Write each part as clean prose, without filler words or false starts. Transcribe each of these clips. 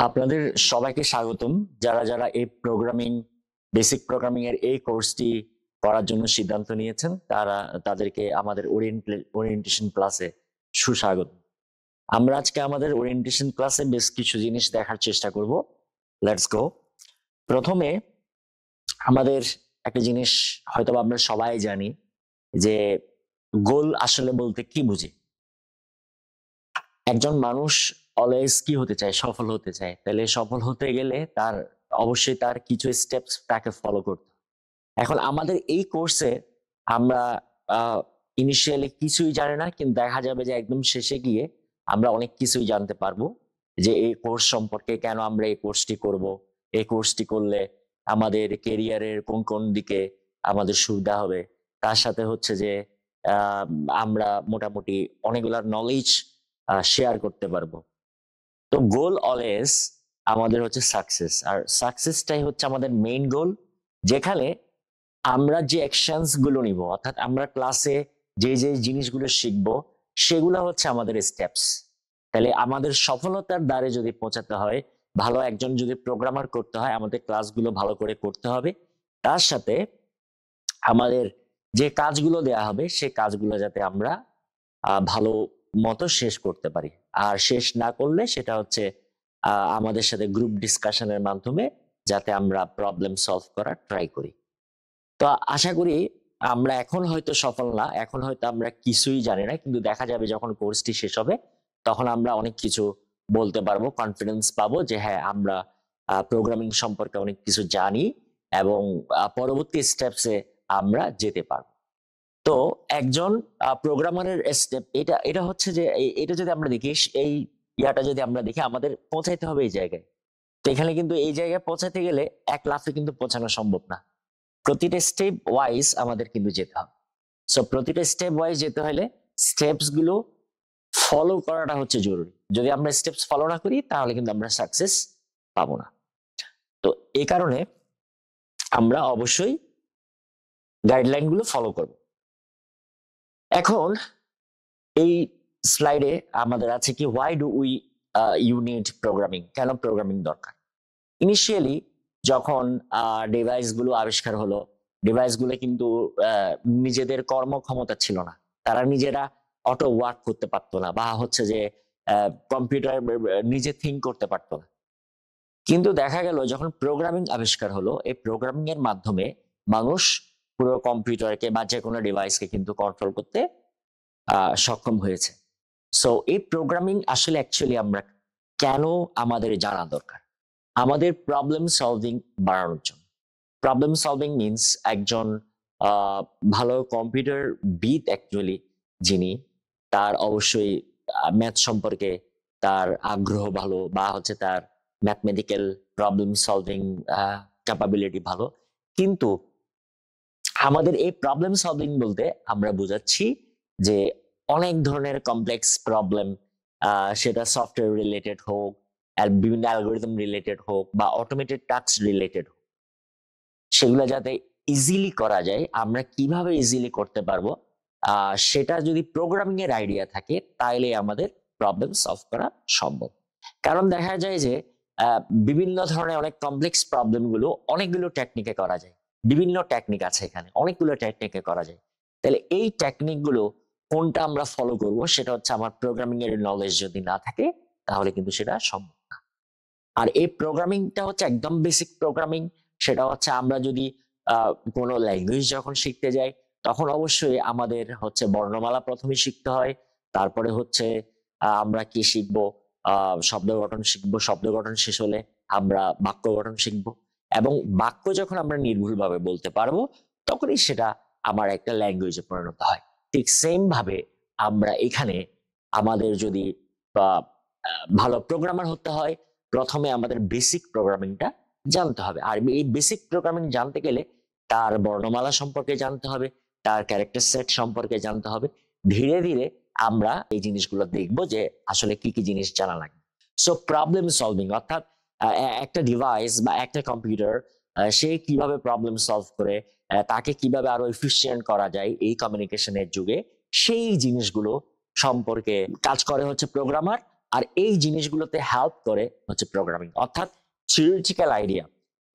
আপনাদের সবাইকে স্বাগতম। যারা যারা এই বেসিক প্রোগ্রামিং এর এই কোর্সটি করার জন্য সিদ্ধান্ত নিয়েছেন তাদেরকে আমাদের ওরিয়েন্টেশন ক্লাসে সুস্বাগত। আমরা আজকে আমাদের ওরিয়েন্টেশন ক্লাসে বেশ কিছু জিনিস দেখার চেষ্টা করব। Let's go. প্রথমে আমাদের একটা জিনিস হয়তো আমরা সবাই জানি যে গোল আসলে বলতে কি বুঝি। একজন মানুষ অলওয়েজ কি হতে চায়? সফল হতে চায়। তাহলে সফল হতে গেলে অবশ্যই তার কিছু স্টেপস তাকে ফলো করতে হয়। এখন আমাদের এই কোর্সে আমরা ইনিশিয়ালি কিছুই জানি না, কিন্তু দেখা যাবে যে একদম শেষে গিয়ে আমরা অনেক কিছুই জানতে পারবো, যে এই কোর্স সম্পর্কে, কেন আমরা এই কোর্সটি করব, এই কোর্সটি করলে আমাদের কেরিয়ারের কোন কোন দিকে আমাদের সুবিধা হবে। তার সাথে হচ্ছে যে আমরা মোটামুটি অনেকগুলা নলেজ শেয়ার করতে পারবো। তো গোল অলওয়েজ আমাদের হচ্ছে সাকসেস, আর সাকসেসটাই হচ্ছে আমাদের মেইন গোল, যেখানে আমরা যে অ্যাকশনস গুলো নিব, অর্থাৎ আমরা ক্লাসে যে যে জিনিসগুলো শিখবো সেগুলো হচ্ছে আমাদের স্টেপস। তাহলে আমাদের সফলতার দ্বারে যদি পৌঁছাতে হয়, ভালো একজন যদি প্রোগ্রামার করতে হয়, আমাদের ক্লাসগুলো ভালো করে করতে হবে। তার সাথে আমাদের যে কাজগুলো দেয়া হবে সেই কাজগুলো যাতে আমরা ভালো মতো শেষ করতে পারি। আর শেষ না করলে সেটা হচ্ছে আমাদের সাথে গ্রুপ ডিসকাশনের মাধ্যমে যাতে আমরা প্রবলেম সলভ করার ট্রাই করি। তো আশা করি আমরা এখন হয়তো সফল না, এখন হয়তো আমরা কিছুই জানি না, কিন্তু দেখা যাবে যখন কোর্সটি শেষ হবে তখন আমরা অনেক কিছু বলতে পারবো, কনফিডেন্স পাবো যে হ্যাঁ, আমরা প্রোগ্রামিং সম্পর্কে অনেক কিছু জানি এবং পরবর্তী স্টেপসে আমরা যেতে পারবো। তো একজন প্রোগ্রামারের স্টেপ এটা এটা হচ্ছে যে এটা যদি আমরা দেখি, এই ইয়াটা যদি আমরা দেখি, আমাদের পৌঁছাইতে হবে এই জায়গায়। তো এখানে কিন্তু এই জায়গায় পৌঁছাতে গেলে এক লাফে কিন্তু পৌঁছানো সম্ভব না, প্রতিটা স্টেপ ওয়াইজ আমাদের কিন্তু যেতে হবে। সো প্রতিটা স্টেপ ওয়াইজ যেতে হলে স্টেপস গুলো ফলো করাটা হচ্ছে জরুরি। যদি আমরা স্টেপস ফলো না করি তাহলে কিন্তু আমরা সাকসেস পাবো না। তো এই কারণে আমরা অবশ্যই গাইডলাইন গুলো ফলো করব। এখন এই স্লাইডে আমাদের আছে কি, why do we you need programming, কেন প্রোগ্রামিং দরকার। ইনিশিয়ালি যখন ডিভাইস গুলো আবিষ্কার হলো, ডিভাইস গুলো কিন্তু নিজেদের কর্মক্ষমতা ছিল না, তারা নিজেরা অটো ওয়ার্ক করতে পারতো না, বা হচ্ছে যে কম্পিউটার নিজে থিঙ্ক করতে পারতো না। কিন্তু দেখা গেল যখন প্রোগ্রামিং আবিষ্কার হলো, এই প্রোগ্রামিং এর মাধ্যমে মানুষ পুরো কম্পিউটারকে বা যে কোনো ডিভাইসকে কিন্তু কন্ট্রোল করতে সক্ষম হয়েছে। সো এই প্রোগ্রামিং আসলে অ্যাকচুয়ালি আমরা কেন আমাদের জানা দরকার, আমাদের প্রবলেম সলভিং বাড়ানোর জন্য। প্রবলেম সলভিং মিনস একজন ভালো কম্পিউটার বিদ অ্যাকচুয়ালি যিনি, তার অবশ্যই ম্যাথ সম্পর্কে তার আগ্রহ ভালো, বা হচ্ছে তার ম্যাথমেটিক্যাল প্রবলেম সলভিং ক্যাপাবিলিটি ভালো। কিন্তু আমাদের এই প্রবলেম সলভিং বলতে আমরা বোঝাচ্ছি যে অনেক ধরনের কমপ্লেক্স প্রবলেম, সেটা সফটওয়্যার রিলেটেড হোক, আর বিভিন্ন অ্যালগোরিদম রিলেটেড হোক, বা অটোমেটেড টাস্ক রিলেটেড হোক, সেগুলো যাতে ইজিলি করা যায়, আমরা কিভাবে ইজিলি করতে পারবো, সেটা যদি প্রোগ্রামিং এর আইডিয়া থাকে তাইলে আমাদের প্রবলেম সলভ করা সম্ভব। কারণ দেখা যায় যে বিভিন্ন ধরনের অনেক কমপ্লেক্স প্রবলেম গুলো অনেকগুলো টেকনিকে করা যায়, বিভিন্ন টেকনিক আছে এখানে, অনেকগুলো টেকনিকে করা যায়। তাহলে এই টেকনিক গুলো কোনটা আমরা ফলো করব, সেটা হচ্ছে আমার প্রোগ্রামিং এর নলেজ যদি না থাকে তাহলে কিন্তু সেটা সম্ভব না। আর এই প্রোগ্রামিংটা হচ্ছে একদম বেসিক প্রোগ্রামিং। সেটা হচ্ছে আমরা যদি কোনো ল্যাঙ্গুয়েজ যখন শিখতে যাই, তখন অবশ্যই আমাদের হচ্ছে বর্ণমালা প্রথমে শিখতে হয়, তারপরে হচ্ছে আমরা কি শিখবো, শব্দ গঠন শিখবো, শব্দ গঠন শেষ হলে আমরা বাক্য গঠন শিখবো, এবং বাক্য যখন আমরা নির্ভুলভাবে বলতে পারবো তখনই সেটা আমার একটা ল্যাঙ্গুয়েজে পরিণত হয়। ঠিক সেম ভাবে আমরা এখানে আমাদের যদি ভালো প্রোগ্রামার হতে হয়, প্রথমে আমাদের বেসিক প্রোগ্রামিংটা জানতে হবে। আর এই বেসিক প্রোগ্রামিং জানতে গেলে তার বর্ণমালা সম্পর্কে জানতে হবে, তার ক্যারেক্টার সেট সম্পর্কে জানতে হবে। ধীরে ধীরে আমরা এই জিনিসগুলো দেখব যে আসলে কি কি জিনিস জানা লাগে। সো প্রবলেম সলভিং অর্থাৎ একটা ডিভাইস বা একটা কম্পিউটার সে কিভাবে প্রবলেম সলভ করে, তাকে কিভাবে আরো এফিশিয়েন্ট করা যায় এই কমিউনিকেশনের যুগে, সেই জিনিসগুলো সম্পর্কে কাজ করে হচ্ছে প্রোগ্রামার। আর এই জিনিসগুলোতে হেল্প করে হচ্ছে প্রোগ্রামিং, অর্থাৎ থিওরিটিক্যাল আইডিয়া।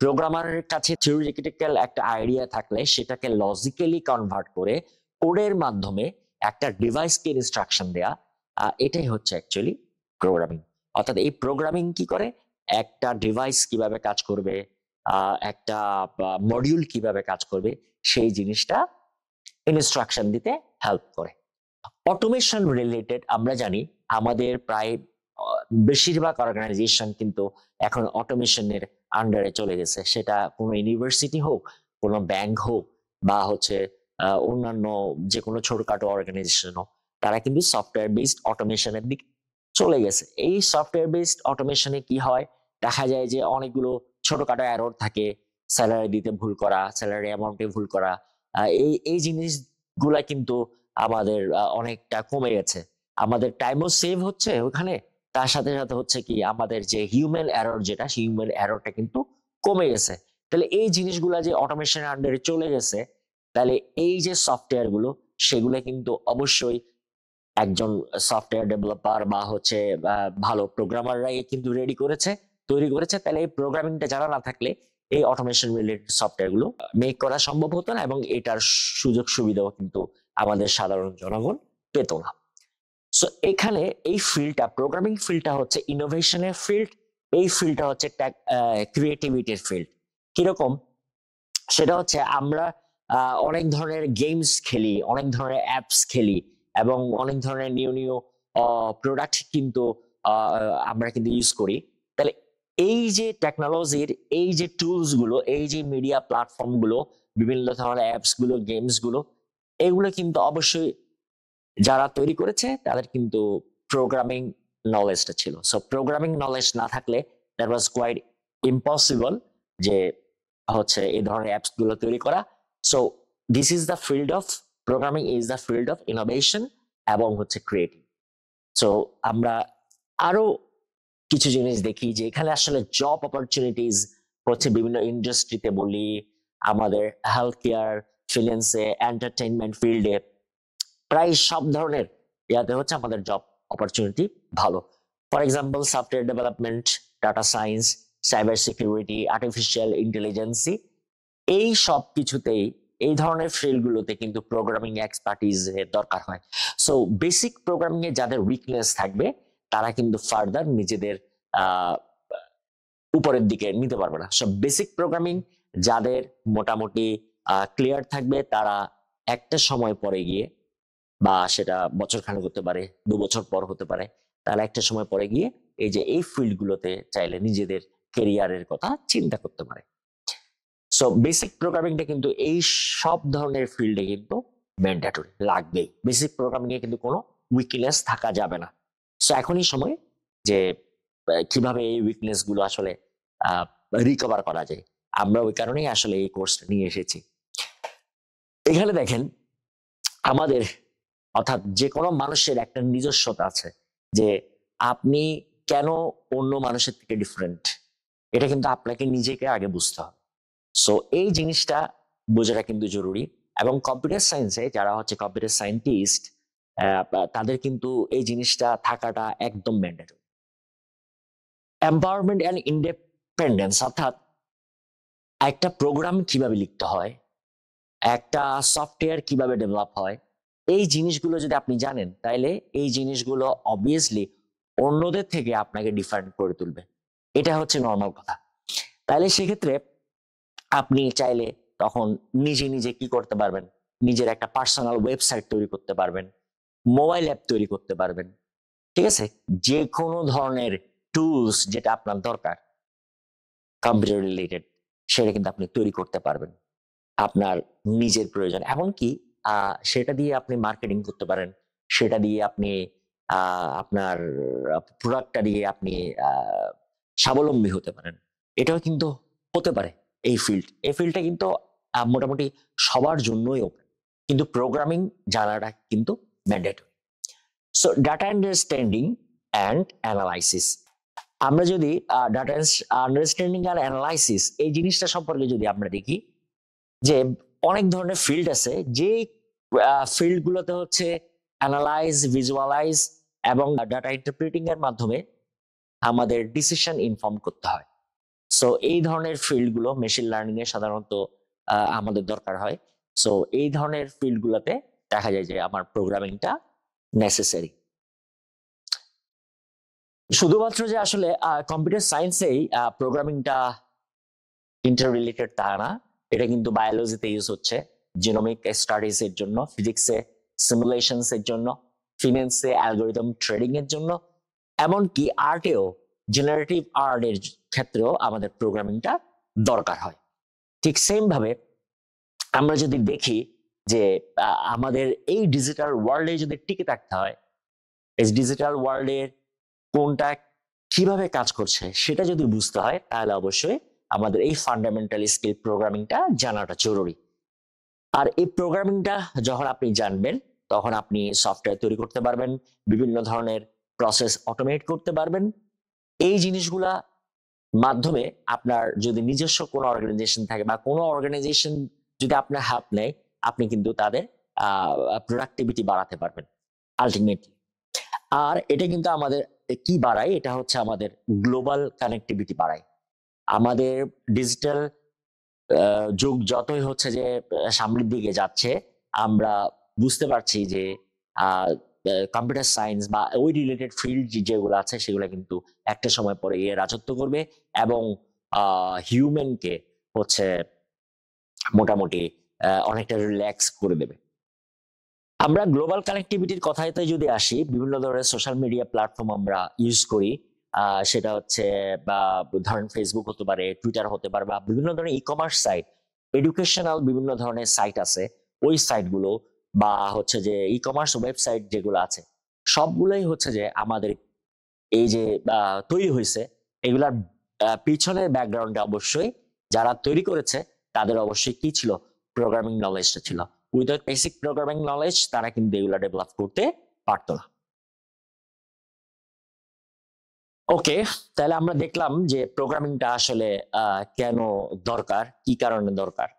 প্রোগ্রামারের কাছে থিওরিটিক্যাল একটা আইডিয়া থাকলে সেটাকে লজিক্যালি কনভার্ট করে কোডের মাধ্যমে একটা ডিভাইসকে ইনস্ট্রাকশন দেয়া, এটাই হচ্ছে অ্যাকচুয়ালি প্রোগ্রামিং। অর্থাৎ এই প্রোগ্রামিং কি করে, একটা ডিভাইস কিভাবে কাজ করবে, একটা মডিউল কিভাবে কাজ করবে, সেই জিনিসটা ইনস্ট্রাকশন দিতে হেল্প করে। অটোমেশন রিলেটেড আমরা জানি আমাদের প্রায় বেশিরভাগ অর্গানাইজেশন কিন্তু এখন অটোমেশনের আন্ডারে চলে গেছে, সেটা কোনো ইউনিভার্সিটি হোক, কোনো ব্যাংক হোক, বা হচ্ছে অন্যান্য যে কোনো ছোটখাটো অর্গানাইজেশন হোক, তারা কিন্তু সফটওয়্যার বেসড অটোমেশনের দিকে চলে গেছে। এই সফটওয়্যার বেসড অটোমেশনে কি হয়, দেখা যায় যে অনেকগুলো ছোটখাটো এরর থাকে, স্যালারি দিতে ভুল করা, স্যালারি অ্যামাউন্টে ভুল করা, এই এই জিনিসগুলা কিন্তু আমাদের অনেকটা কমে গেছে। আমাদের টাইমও সেভ হচ্ছে ওখানে, তার সাথে সাথে হচ্ছে কি আমাদের যে হিউম্যান এরর, যেটা হিউম্যান এররটা কিন্তু কমে গেছে। তাহলে এই জিনিসগুলা যে অটোমেশনের আন্ডারে চলে গেছে, তাহলে এই যে সফটওয়্যার গুলো, সেগুলো কিন্তু অবশ্যই একজন সফটওয়্যার ডেভেলপার বা হচ্ছে ভালো প্রোগ্রামাররাই কিন্তু রেডি করেছে, তৈরি করেছে। তাহলে এই প্রোগ্রামিংটা জানা না থাকলে এই অটোমেশন রিলেটেড সফটওয়্যার গুলো মেক করা সম্ভব হতো না, এবং এটার সুযোগ সুবিধাও কিন্তু আমাদের সাধারণ জনগণ পেত না। সো এখানে এই ফিল্ডটা, প্রোগ্রামিং ফিল্ডটা হচ্ছে ইনোভেশনের ফিল্ড, এই ফিল্ডটা হচ্ছে ক্রিয়েটিভিটির ফিল্ড। কিরকম, সেটা হচ্ছে আমরা অনেক ধরনের গেমস খেলি, অনেক ধরনের অ্যাপস খেলি, এবং অনেক ধরনের নিউ নিউ প্রোডাক্ট কিন্তু আমরা কিন্তু ইউজ করি। তাহলে এই যে টেকনোলজির এই যে টুলস গুলো, এই যে মিডিয়া প্ল্যাটফর্ম গুলো, বিভিন্ন ধরনের অ্যাপস গুলো, গেমস গুলো, এগুলো কিন্তু অবশ্যই যারা তৈরি করেছে তাদের কিন্তু প্রোগ্রামিং নলেজটা ছিল। সো প্রোগ্রামিং নলেজ না থাকলে দ্যাট ওয়াজ কোয়াইট ইম্পসিবল যে হচ্ছে এই ধরনের অ্যাপস গুলো তৈরি করা। So this is the field of programming, is the field of innovation এবং হচ্ছে ক্রিয়েটিভ। সো আমরা আরো কিছু জিনিস দেখি যে এখানে আসলে জব অপরচুনিটিস হচ্ছে বিভিন্ন ইন্ডাস্ট্রিতে, বলি আমাদের হেলথ কেয়ার, ফিন্যান্সে, এন্টারটেইনমেন্ট ফিল্ডে, প্রায় সব ধরনের ইয়াতে হচ্ছে আমাদের জব অপরচুনিটি ভালো। For example software development, data science, cyber security, artificial ইন্টেলিজেন্সি, এই সব কিছুতেই এই ধরনের ফিল্ডগুলোতে কিন্তু প্রোগ্রামিং এক্সপার্টিজ এর দরকার হয়। সো বেসিক প্রোগ্রামিং এ যাদের উইকনেস থাকবে তারা কিন্তু ফার্দার নিজেদের উপরের দিকে নিতে পারবে না। সব বেসিক প্রোগ্রামিং যাদের মোটামুটি ক্লিয়ার থাকবে, তারা একটা সময় পরে গিয়ে, বা সেটা বছর খানেক হতে পারে, 2 বছর পর হতে পারে, তাহলে একটা সময় পরে গিয়ে এই যে এই ফিল্ডগুলোতে চাইলে নিজেদের কেরিয়ারের কথা চিন্তা করতে পারে। সো বেসিক প্রোগ্রামিংটা কিন্তু এই সব ধরনের ফিল্ডে কিন্তু ম্যান্ডেটরি লাগবেই। বেসিক প্রোগ্রামিং এ কিন্তু কোনো উইকনেস থাকা যাবে না। সো এখনই সময় যে কিভাবে এই উইকনেস গুলো আসলে রিকভার করা যায়, আমরা ওই কারণেই আসলে এই কোর্সটা নিয়ে এসেছি। এখানে দেখেন আমাদের, অর্থাৎ যে কোনো মানুষের একটা নিজস্বতা আছে, যে আপনি কেন অন্য মানুষের থেকে ডিফারেন্ট, এটা কিন্তু আপনাকে নিজেকে আগে বুঝতে হবে। সো এই জিনিসটা বোঝাটা কিন্তু জরুরি, এবং কম্পিউটার সায়েন্সে যারা হচ্ছে কম্পিউটার সায়েন্টিস্ট, তাদের কিন্তু এই জিনিসটা থাকাটা একদম ম্যান্ডেটরি। এম্পাওয়ারমেন্ট অ্যান্ড ইন্ডিপেন্ডেন্স, অর্থাৎ একটা প্রোগ্রাম কিভাবে লিখতে হয়, একটা সফটওয়্যার কিভাবে ডেভেলপ হয়, এই জিনিসগুলো যদি আপনি জানেন, তাইলে এই জিনিসগুলো অবভিয়াসলি অন্যদের থেকে আপনাকে ডিফারেন্ট করে তুলবে। এটা হচ্ছে নর্মাল কথা। তাইলে সেক্ষেত্রে আপনি চাইলে তখন নিজে নিজে কি করতে পারবেন, নিজের একটা পার্সোনাল ওয়েবসাইট তৈরি করতে পারবেন, মোবাইল অ্যাপ তৈরি করতে পারবেন, ঠিক আছে? যে কোনো ধরনের টুলস যেটা আপনার দরকার কম্পিউটার রিলেটেড, সেটা কিন্তু আপনি তৈরি করতে পারবেন আপনার নিজের প্রয়োজন। এমনকি সেটা দিয়ে আপনি মার্কেটিং করতে পারেন, সেটা দিয়ে আপনি আপনার প্রোডাক্টটা দিয়ে আপনি স্বাবলম্বী হতে পারেন। এটাও কিন্তু হতে পারে। এই ফিল্ডটা কিন্তু মোটামুটি সবার জন্যই ওপেন, কিন্তু প্রোগ্রামিং জানাটা কিন্তু mandatory. So data understanding and analysis, আমরা যদি ডাটা আন্ডারস্ট্যান্ডিং আর অ্যানালাইসিস এই জিনিসটা সম্পর্কে যদি আমরা দেখি, যে অনেক ধরনের ফিল্ড আছে, যে ফিল্ড গুলোতে হচ্ছে অ্যানালাইজ, ভিজুয়ালাইজ এবং ডাটা ইন্টারপ্রিটিং এর মাধ্যমে আমাদের ডিসিশন ইনফর্ম করতে হয়। সো এই ধরনের ফিল্ডগুলো মেশিন লার্নিং এ সাধারণত আমাদের দরকার হয়। সো এই ধরনের ফিল্ডগুলোতে দেখা যায় যে আমার প্রোগ্রামিংটা নেসেসারি। শুধুমাত্র যে আসলে কম্পিউটার সায়েন্সেই প্রোগ্রামিংটা ইন্টার রিলেটেড তা না, এটা কিন্তু বায়োলজিতে ইউজ হচ্ছে, জিনোমিক স্টাডিজ এর জন্য, ফিজিক্সে সিমুলেশনস এর জন্য, ফিন্যান্সে অ্যালগোরিদম ট্রেডিং এর জন্য, এমনকি আর্টেও জেনারেটিভ আর্ট এর ক্ষেত্রেও আমাদের প্রোগ্রামিংটা দরকার হয়। ঠিক সেম ভাবে আমরা যদি দেখি যে আমাদের এই ডিজিটাল ওয়ার্ল্ডে যদি টিকে থাকতে হয়, এই ডিজিটাল ওয়ার্ল্ডের কোনটা কিভাবে কাজ করছে সেটা যদি বুঝতে হয়, তাহলে অবশ্যই আমাদের এই ফান্ডামেন্টাল স্কিল প্রোগ্রামিংটা জানাটা জরুরি। আর এই প্রোগ্রামিংটা যখন আপনি জানবেন, তখন আপনি সফটওয়্যার তৈরি করতে পারবেন, বিভিন্ন ধরনের প্রসেস অটোমেট করতে পারবেন। এই জিনিসগুলা মাধ্যমে আপনার যদি নিজস্ব কোনো অর্গানাইজেশন থাকে বা কোনো অর্গানাইজেশন যদি আপনার হেল্প নেয়, আপনি কিন্তু তাদের প্রোডাক্টিভিটি বাড়াতে পারবেন আলটিমেটলি। আর এটা কিন্তু আমাদের কি বাড়ায়, এটা হচ্ছে আমাদের গ্লোবাল কানেক্টিভিটি বাড়ায়। আমাদের ডিজিটাল যুগ যতই হচ্ছে যে সামনের দিকে যাচ্ছে, আমরা বুঝতে পারছি যে কম্পিউটার সায়েন্স বা ওই রিলেটেড ফিল্ড যেগুলো আছে সেগুলো কিন্তু একটা সময় পরে এ রাজত্ব করবে এবং হিউম্যানকে হচ্ছে মোটামুটি অনেকটা রিল্যাক্স করে দেবে। আমরা গ্লোবাল কানেক্টিভিটির কথাতে যদি আসি, বিভিন্ন ধরনের সোশ্যাল মিডিয়া প্ল্যাটফর্ম আমরা ইউজ করি, সেটা হচ্ছে বা ধরেন ফেসবুক হতে পারে, টুইটার হতে পারে, বা বিভিন্ন ধরনের ই কমার্স সাইট, এডুকেশনাল বিভিন্ন ধরনের সাইট আছে, ওই সাইটগুলো বা হচ্ছে যে ই কমার্স ওয়েবসাইট যেগুলো আছে, সবগুলোই হচ্ছে যে আমাদের এই যে তৈরি হয়েছে, এগুলার পিছনের ব্যাকগ্রাউন্ডে অবশ্যই যারা তৈরি করেছে তাদের অবশ্যই কি ছিল, প্রোগ্রামিং নলেজটা ছিল। উইদাউট বেসিক প্রোগ্রামিং নলেজ তারা কিন্তু এগুলা ডেভেলপ করতে পারতো না। ওকে, তাহলে আমরা দেখলাম যে প্রোগ্রামিংটা আসলে কেন দরকার, কি কারণে দরকার।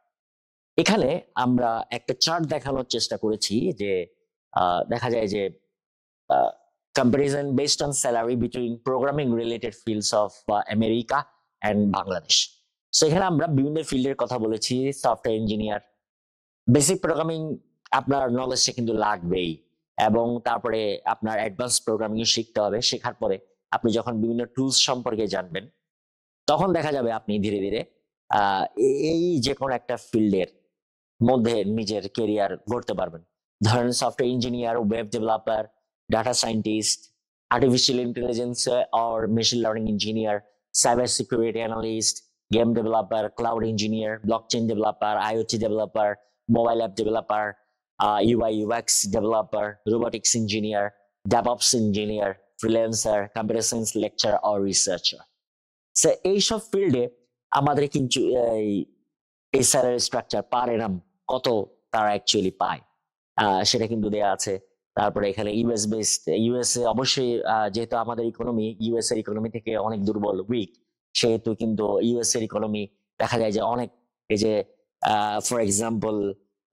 এখানে আমরা একটা চার্ট দেখানোর চেষ্টা করেছি যে দেখা যায় যে comparison based on salary between programming related fields of America and Bangladesh. So এখানে আমরা বিভিন্ন ফিল্ডের কথা বলেছি, সফটওয়্যার ইঞ্জিনিয়ার, বেসিক প্রোগ্রামিং আপনার নলেজটা কিন্তু লাগবেই, এবং তারপরে আপনার অ্যাডভান্স প্রোগ্রামিং শিখতে হবে। শেখার পরে আপনি যখন বিভিন্ন টুলস সম্পর্কে জানবেন, তখন দেখা যাবে আপনি ধীরে ধীরে এই যে কোনো একটা ফিল্ডের মধ্যে নিজের কেরিয়ার গড়তে পারবেন। ধরেন software engineer, web developer, data scientist, artificial intelligence or machine learning engineer, cyber security analyst, game developer, cloud engineer, blockchain developer, IoT developer, mobile app developer, UI UX developer, robotics engineer, DevOps engineer, freelancer, computer science lecture or researcher. So এইসব ফিল্ডে আমাদের কিন্তু এই salary structure পার এনাম কত তারা actually পায় সেটা কিন্তু দেয়া আছে। তারপরে এখানে ইউএস বেসড, ইউএসএ অবশ্যই যেহেতু আমাদের ইকোনমি ইউএস এর ইকোনমি থেকে অনেক দুর্বল, উইক, সেহেতু কিন্তু ইউএস এর ইকোনমি দেখা যায় যে অনেক, এই যে ফর এক্সাম্পল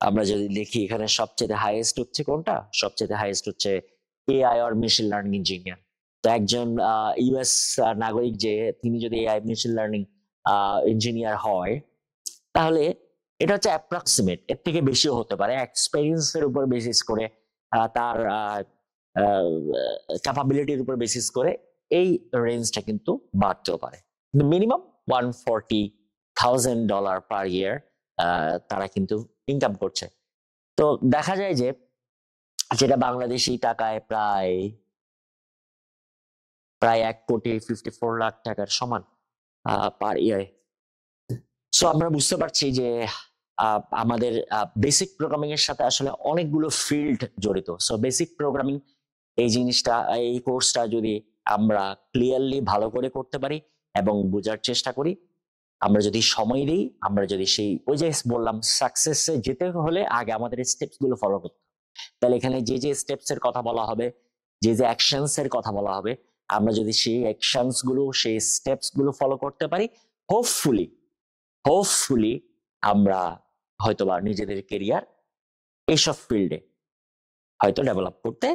আমরা যদি দেখি এখানে সবচেয়ে হাইয়েস্ট হচ্ছে কোনটা, সবচেয়ে হাইয়েস্ট হচ্ছে এআই আর মেশিন লার্নিং ইঞ্জিনিয়ার। তো একজন ইউএস নাগরিক যে তিনি যদি এআই মেশিন লার্নিং ইঞ্জিনিয়ার হয়, তাহলে এটা হচ্ছে অ্যাপ্রক্সিমেট, এর থেকে বেশিও হতে পারে, এক্সপেরিয়েন্সের উপর বেসিস করে, তার ক্যাপাবিলিটির উপর বেসিস করে এই রেঞ্জটা কিন্তু বাড়তেও পারে। মিনিমাম $140,000 পার ইয়ার তারা কিন্তু ইনকাম করছে। তো দেখা যায় যে যেটা বাংলাদেশি টাকায় প্রায় 1,54,00,000 টাকার সমান পার ইয়ারে। সো আমরা বুঝতে পারছি যে আমাদের বেসিক প্রোগ্রামিং এর সাথে আসলে অনেকগুলো ফিল্ড জড়িত। সো বেসিক প্রোগ্রামিং এই জিনিসটা, এই কোর্সটা যদি আমরা ক্লিয়ারলি ভালো করে করতে পারি এবং বোঝার চেষ্টা করি, আমরা যদি সময় দিই, আমরা যদি সেই ওই যে বললাম সাকসেসে যেতে হলে আগে আমাদের স্টেপস গুলো ফলো করতে, তাহলে এখানে যে যে স্টেপস এর কথা বলা হবে, যে যে অ্যাকশনস এর কথা বলা হবে, আমরা যদি সেই অ্যাকশনস গুলো, সেই স্টেপস গুলো ফলো করতে পারি, হোপফুলি হোপফুলি আমরা হয়তোবা নিজেদের কেরিয়ার এইসব ফিল্ডে হয়তো ডেভেলপ করতে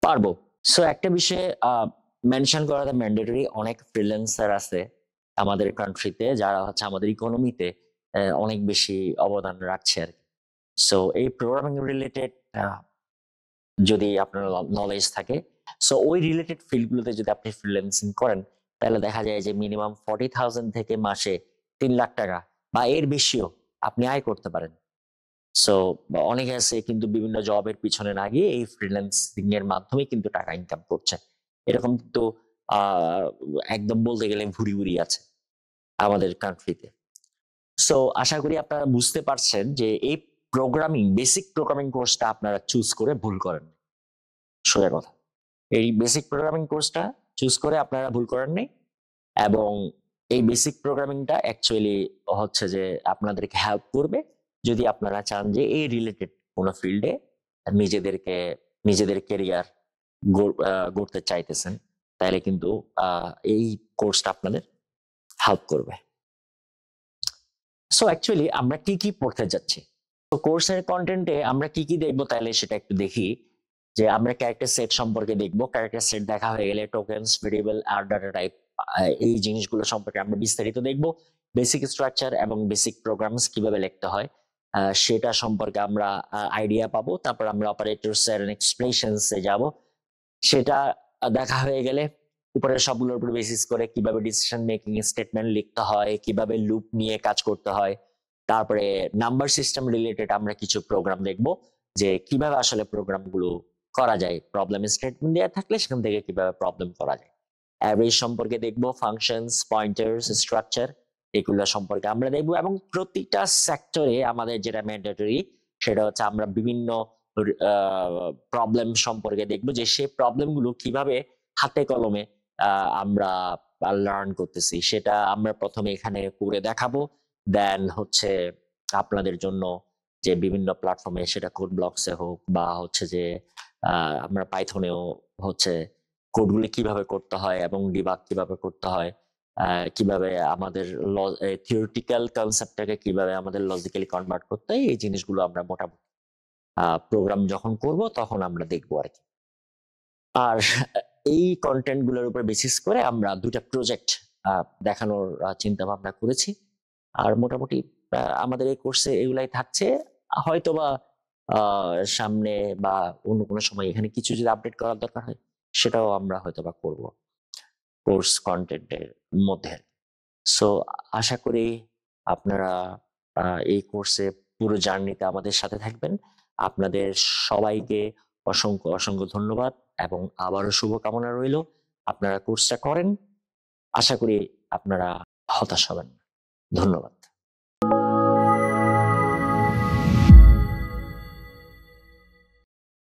পারবো। সো একটা বিষয়ে মেনশন করাটা ম্যান্ডেটরি, অনেক ফ্রিল্যান্সার আছে আমাদের কান্ট্রিতে যারা হচ্ছে আমাদের ইকোনমিতে অনেক বেশি অবদান রাখছে আর কি। সো এই প্রোগ্রামিং রিলেটেড যদি আপনার নলেজ থাকে, সো ওই রিলেটেড ফিল্ডগুলোতে যদি আপনি ফ্রিল্যান্সিং করেন, তাহলে দেখা যায় যে মিনিমাম 40,000 থেকে মাসে 3 লাখ টাকা বা এর বেশিও আপনি আয় করতে পারেন। সো অনেকে আছে কিন্তু বিভিন্ন জবের পিছনে না গিয়ে এই ফ্রিল্যান্সিং এর মাধ্যমে কিন্তু টাকা ইনকাম করছে। এরকম কিন্তু আহ একদম বলতে গেলে ভুরি ভুরি আছে আমাদের কান্ট্রিতে। সো আশা করি আপনারা বুঝতে পারছেন যে এই বেসিক প্রোগ্রামিং কোর্সটা আপনারা চুজ করে ভুল করেন। সোজা কথা, এই বেসিক প্রোগ্রামিং কোর্সটা চুজ করে আপনারা ভুল করেন নাই, এবং এই বেসিক প্রোগ্রামিংটা অ্যাকচুয়ালি হচ্ছে যে আপনাদেরকে হেল্প করবে যদি আপনারা চান যে এই রিলেটেড কোনো ফিল্ডে নিজেদের ক্যারিয়ার গড়তে চাইতেছেন, তাহলে কিন্তু এই কোর্সটা আপনাদের হেল্প করবে। সো অ্যাকচুয়ালি আমরা কি কি পড়তে যাচ্ছি, তো কোর্সের কন্টেন্টে আমরা কি কি দেখবো তাহলে সেটা একটু দেখি। যে আমরা ক্যারেক্টার সেট সম্পর্কে দেখবো, ক্যারেক্টার সেট দেখা হয়ে গেলে টোকেনস, ভেরিয়েবল আর ডাটা টাইপ, এই জিনিসগুলো সম্পর্কে আমরা বিস্তারিত দেখবো। বেসিক স্ট্রাকচার এবং বেসিক প্রোগ্রামস কিভাবে লিখতে হয় সেটা সম্পর্কে আমরা আইডিয়া পাবো। তারপর আমরা অপারেটরস এন্ড এক্সপ্রেশনস এ যাব, সেটা দেখা হয়ে গেলে উপরের সবগুলোর উপর বেসিস করে কিভাবে ডিসিশন মেকিং স্টেটমেন্ট লিখতে হয়, কিভাবে লুপ নিয়ে কাজ করতে হয়, তারপরে নাম্বার সিস্টেম রিলেটেড আমরা কিছু প্রোগ্রাম দেখব, যে কিভাবে আসলে প্রোগ্রাম গুলো করা যায়, প্রবলেম স্টেটমেন্ট দেওয়া থাকলে সেখান থেকে কিভাবে প্রবলেম করা যায়। অ্যারেজ সম্পর্কে দেখব, ফাংশনস, পয়েন্টার্স, স্ট্রাকচার, এগুলো সম্পর্কে আমরা দেখব। এবং প্রতিটা সেক্টরে আমাদের যেটা ম্যান্ডেটরি সেটা হচ্ছে আমরা বিভিন্ন প্রবলেম সম্পর্কে দেখব, যে সেই প্রবলেম গুলো কিভাবে হাতে কলমে আমরা লার্ন করতেছি সেটা আমরা প্রথমে এখানে করে দেখাবো। দেন হচ্ছে আপনাদের জন্য যে বিভিন্ন প্ল্যাটফর্মে, সেটা কোড ব্লকসে হোক বা হচ্ছে যে আমরা পাইথনেও হচ্ছে কোডগুলি কিভাবে করতে হয় এবং ডিবাগ কিভাবে করতে হয়, কিভাবে আমাদের থিওরিটিক্যাল কনসেপ্টটাকে কিভাবে আমাদের লজিক্যালি কনভার্ট করতে হয়, এই জিনিসগুলো আমরা মোটামুটি প্রোগ্রাম যখন করব তখন আমরা দেখবো আর কি। আর এই কন্টেন্ট গুলোর উপর বেসিস করে আমরা 2টা প্রজেক্ট দেখানোর চিন্তা ভাবনা করেছি। আর মোটামুটি আমাদের এই কোর্সে এগুলাই থাকছে। হয়তোবা সামনে বা অন্য কোনো সময় এখানে কিছু যদি আপডেট করার দরকার হয় সেটাও আমরা হয়তোবা করব কোর্স কন্টেন্টের মধ্যে। সো আশা করি আপনারা এই কোর্সে পুরো জার্নিতে আমাদের সাথে থাকবেন। আপনাদের সবাইকে অসংখ্য অসংখ্য ধন্যবাদ এবং আবারও শুভকামনা রইল। আপনারা কোর্সটা করেন, আশা করি আপনারা হতাশ হবেন না। ধন্যবাদ।